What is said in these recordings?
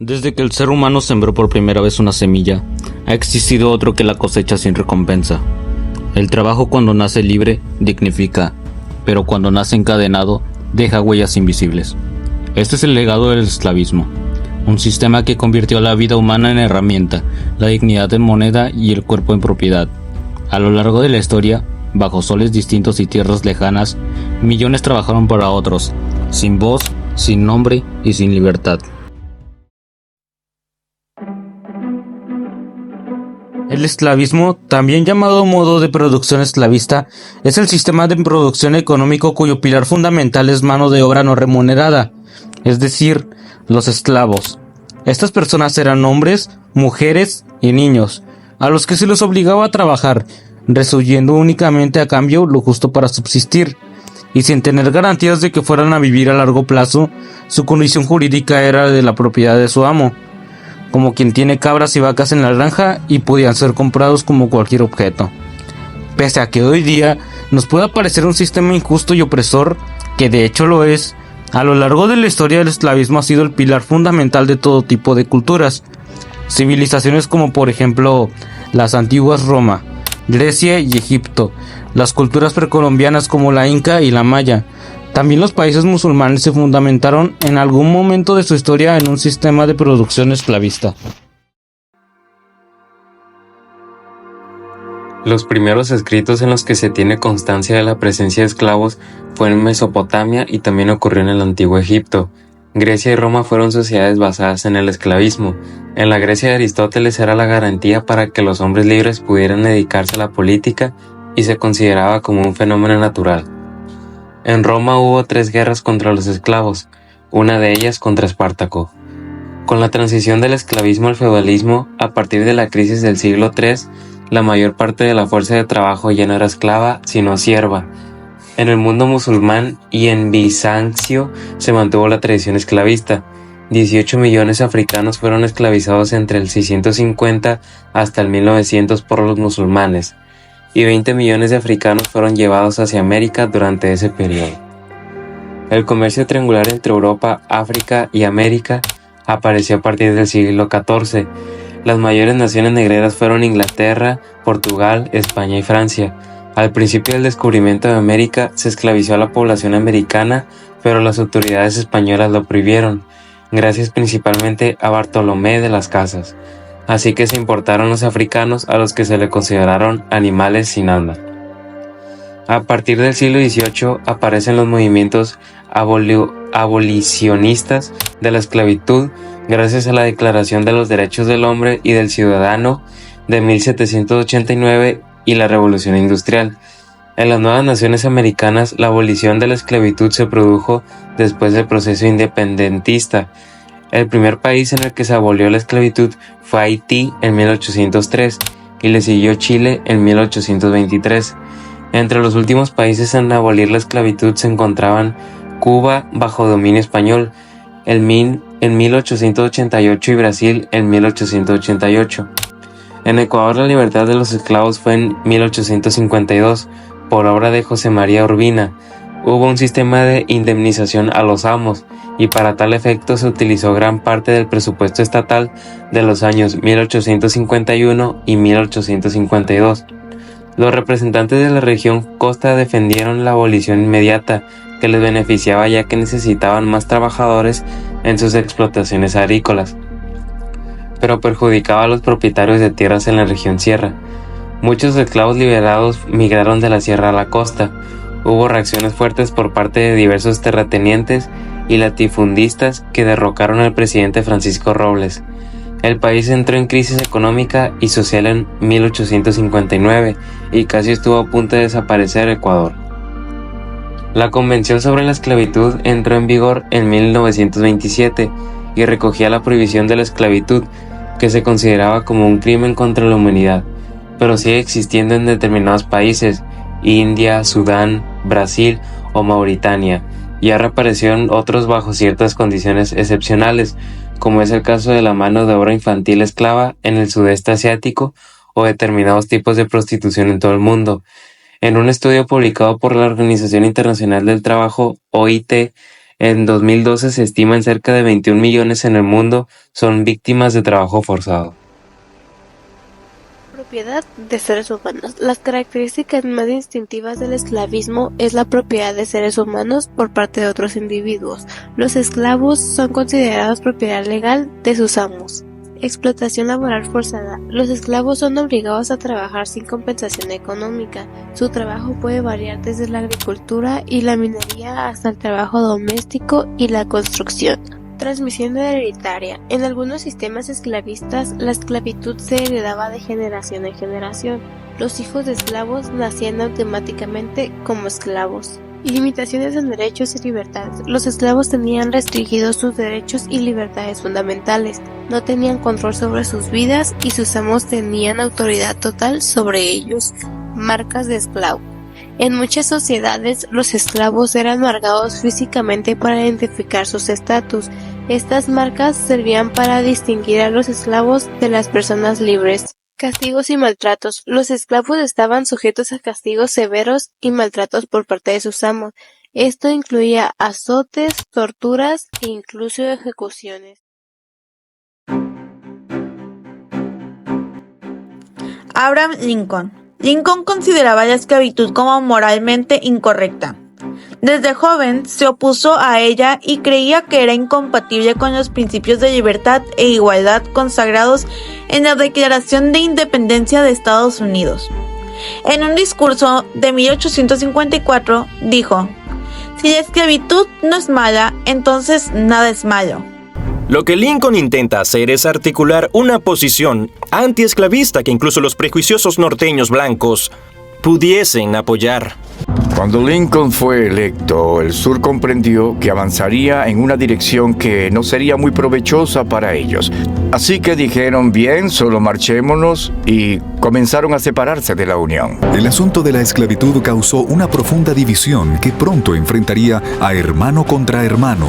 Desde que el ser humano sembró por primera vez una semilla, ha existido otro que la cosecha sin recompensa. El trabajo cuando nace libre dignifica, pero cuando nace encadenado deja huellas invisibles. Este es el legado del esclavismo, un sistema que convirtió la vida humana en herramienta, la dignidad en moneda y el cuerpo en propiedad. A lo largo de la historia, bajo soles distintos y tierras lejanas, millones trabajaron para otros, sin voz, sin nombre y sin libertad. El esclavismo, también llamado modo de producción esclavista, es el sistema de producción económico cuyo pilar fundamental es mano de obra no remunerada, es decir, los esclavos. Estas personas eran hombres, mujeres y niños, a los que se les obligaba a trabajar, recibiendo únicamente a cambio lo justo para subsistir, y sin tener garantías de que fueran a vivir a largo plazo. Su condición jurídica era de la propiedad de su amo, como quien tiene cabras y vacas en la granja, y podían ser comprados como cualquier objeto. Pese a que hoy día nos pueda parecer un sistema injusto y opresor, que de hecho lo es, a lo largo de la historia el esclavismo ha sido el pilar fundamental de todo tipo de culturas. Civilizaciones como por ejemplo las antiguas Roma, Grecia y Egipto, las culturas precolombianas como la Inca y la Maya. También los países musulmanes se fundamentaron en algún momento de su historia en un sistema de producción esclavista. Los primeros escritos en los que se tiene constancia de la presencia de esclavos fue en Mesopotamia y también ocurrió en el antiguo Egipto. Grecia y Roma fueron sociedades basadas en el esclavismo. En la Grecia de Aristóteles era la garantía para que los hombres libres pudieran dedicarse a la política y se consideraba como un fenómeno natural. En Roma hubo 3 guerras contra los esclavos, una de ellas contra Espartaco. Con la transición del esclavismo al feudalismo, a partir de la crisis del siglo III, la mayor parte de la fuerza de trabajo ya no era esclava, sino sierva. En el mundo musulmán y en Bizancio se mantuvo la tradición esclavista. 18 millones de africanos fueron esclavizados entre el 650 hasta el 1900 por los musulmanes, y 20 millones de africanos fueron llevados hacia América durante ese periodo. El comercio triangular entre Europa, África y América apareció a partir del siglo XIV. Las mayores naciones negreras fueron Inglaterra, Portugal, España y Francia. Al principio del descubrimiento de América se esclavizó a la población americana, pero las autoridades españolas lo prohibieron, gracias principalmente a Bartolomé de las Casas. Así que se importaron los africanos, a los que se le consideraron animales sin alma. A partir del siglo XVIII aparecen los movimientos abolicionistas de la esclavitud, gracias a la Declaración de los Derechos del Hombre y del Ciudadano de 1789 y la Revolución Industrial. En las nuevas naciones americanas, la abolición de la esclavitud se produjo después del proceso independentista. El primer país en el que se abolió la esclavitud fue Haití en 1803 y le siguió Chile en 1823. Entre los últimos países en abolir la esclavitud se encontraban Cuba bajo dominio español en 1888 y Brasil en 1888. En Ecuador la libertad de los esclavos fue en 1852 por obra de José María Urbina. Hubo un sistema de indemnización a los amos, y para tal efecto se utilizó gran parte del presupuesto estatal de los años 1851 y 1852. Los representantes de la región costa defendieron la abolición inmediata, que les beneficiaba ya que necesitaban más trabajadores en sus explotaciones agrícolas, pero perjudicaba a los propietarios de tierras en la región sierra. Muchos esclavos liberados migraron de la sierra a la costa. Hubo reacciones fuertes por parte de diversos terratenientes y latifundistas que derrocaron al presidente Francisco Robles. El país entró en crisis económica y social en 1859 y casi estuvo a punto de desaparecer Ecuador. La Convención sobre la Esclavitud entró en vigor en 1927 y recogía la prohibición de la esclavitud, que se consideraba como un crimen contra la humanidad, pero sigue existiendo en determinados países, India, Sudán, Brasil o Mauritania, y ha reaparecido en otros bajo ciertas condiciones excepcionales, como es el caso de la mano de obra infantil esclava en el sudeste asiático o determinados tipos de prostitución en todo el mundo. En un estudio publicado por la Organización Internacional del Trabajo, OIT, En 2012 se estima en cerca de 21 millones en el mundo son víctimas de trabajo forzado. Propiedad de seres humanos. Las características más distintivas del esclavismo es la propiedad de seres humanos por parte de otros individuos. Los esclavos son considerados propiedad legal de sus amos. Explotación laboral forzada. Los esclavos son obligados a trabajar sin compensación económica. Su trabajo puede variar desde la agricultura y la minería hasta el trabajo doméstico y la construcción. Transmisión hereditaria. En algunos sistemas esclavistas, la esclavitud se heredaba de generación en generación. Los hijos de esclavos nacían automáticamente como esclavos. Limitaciones en derechos y libertades. Los esclavos tenían restringidos sus derechos y libertades fundamentales. No tenían control sobre sus vidas y sus amos tenían autoridad total sobre ellos. Marcas de esclavo. En muchas sociedades, los esclavos eran marcados físicamente para identificar sus estatus. Estas marcas servían para distinguir a los esclavos de las personas libres. Castigos y maltratos. Los esclavos estaban sujetos a castigos severos y maltratos por parte de sus amos. Esto incluía azotes, torturas e incluso ejecuciones. Abraham Lincoln. Lincoln consideraba la esclavitud como moralmente incorrecta. Desde joven se opuso a ella y creía que era incompatible con los principios de libertad e igualdad consagrados en la Declaración de Independencia de Estados Unidos. En un discurso de 1854 dijo: "Si la esclavitud no es mala, entonces nada es malo". Lo que Lincoln intenta hacer es articular una posición antiesclavista que incluso los prejuiciosos norteños blancos pudiesen apoyar. Cuando Lincoln fue electo, el sur comprendió que avanzaría en una dirección que no sería muy provechosa para ellos. Así que dijeron: bien, solo marchémonos, y comenzaron a separarse de la Unión. El asunto de la esclavitud causó una profunda división que pronto enfrentaría a hermano contra hermano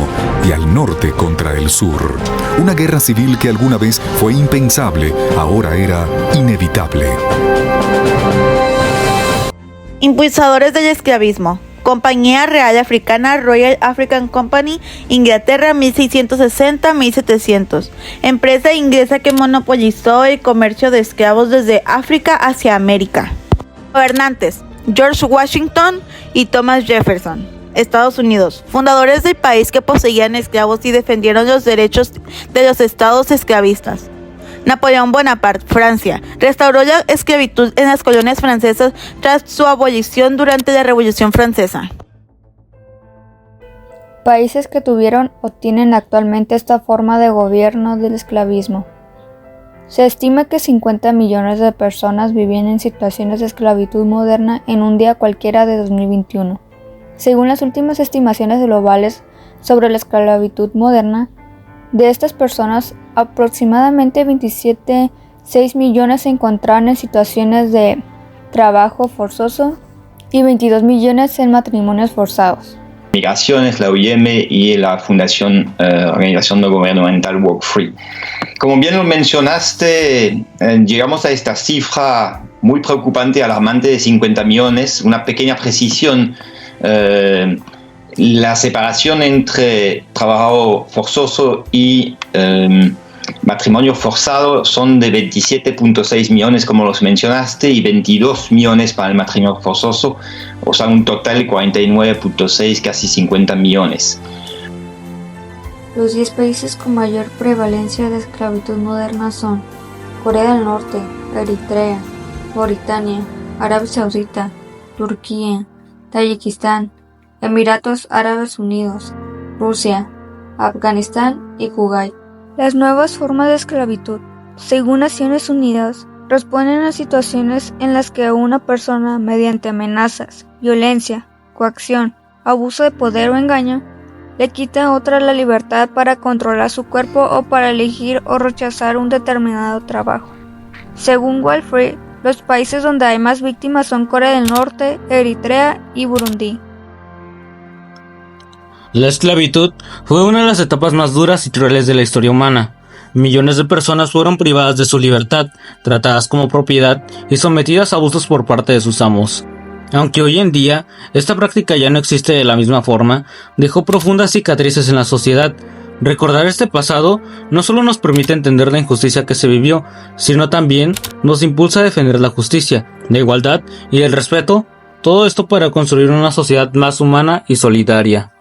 y al norte contra el sur. Una guerra civil que alguna vez fue impensable, ahora era inevitable. Impulsadores del esclavismo. Compañía Real Africana, Royal African Company, Inglaterra, 1660-1700. Empresa inglesa que monopolizó el comercio de esclavos desde África hacia América. Gobernantes: George Washington y Thomas Jefferson. Estados Unidos. Fundadores del país que poseían esclavos y defendieron los derechos de los estados esclavistas. Napoleón Bonaparte, Francia, restauró la esclavitud en las colonias francesas tras su abolición durante la Revolución Francesa. Países que tuvieron o tienen actualmente esta forma de gobierno del esclavismo. Se estima que 50 millones de personas vivían en situaciones de esclavitud moderna en un día cualquiera de 2021. Según las últimas estimaciones globales sobre la esclavitud moderna, de estas personas, aproximadamente 27,6 millones se encontraban en situaciones de trabajo forzoso y 22 millones en matrimonios forzados. Migraciones, la OIM y la Fundación Organización No Gubernamental Work Free. Como bien lo mencionaste, llegamos a esta cifra muy preocupante, alarmante de 50 millones. Una pequeña precisión. La separación entre trabajo forzoso y matrimonio forzado son de 27,6 millones, como los mencionaste, y 22 millones para el matrimonio forzoso, o sea, un total de 49,6, casi 50 millones. Los 10 países con mayor prevalencia de esclavitud moderna son Corea del Norte, Eritrea, Mauritania, Arabia Saudita, Turquía, Tayikistán, Emiratos Árabes Unidos, Rusia, Afganistán y Kuwait. Las nuevas formas de esclavitud, según Naciones Unidas, responden a situaciones en las que a una persona, mediante amenazas, violencia, coacción, abuso de poder o engaño, le quita a otra la libertad para controlar su cuerpo o para elegir o rechazar un determinado trabajo. Según Walfrey, los países donde hay más víctimas son Corea del Norte, Eritrea y Burundi. La esclavitud fue una de las etapas más duras y crueles de la historia humana. Millones de personas fueron privadas de su libertad, tratadas como propiedad y sometidas a abusos por parte de sus amos. Aunque hoy en día esta práctica ya no existe de la misma forma, dejó profundas cicatrices en la sociedad. Recordar este pasado no solo nos permite entender la injusticia que se vivió, sino también nos impulsa a defender la justicia, la igualdad y el respeto, todo esto para construir una sociedad más humana y solidaria.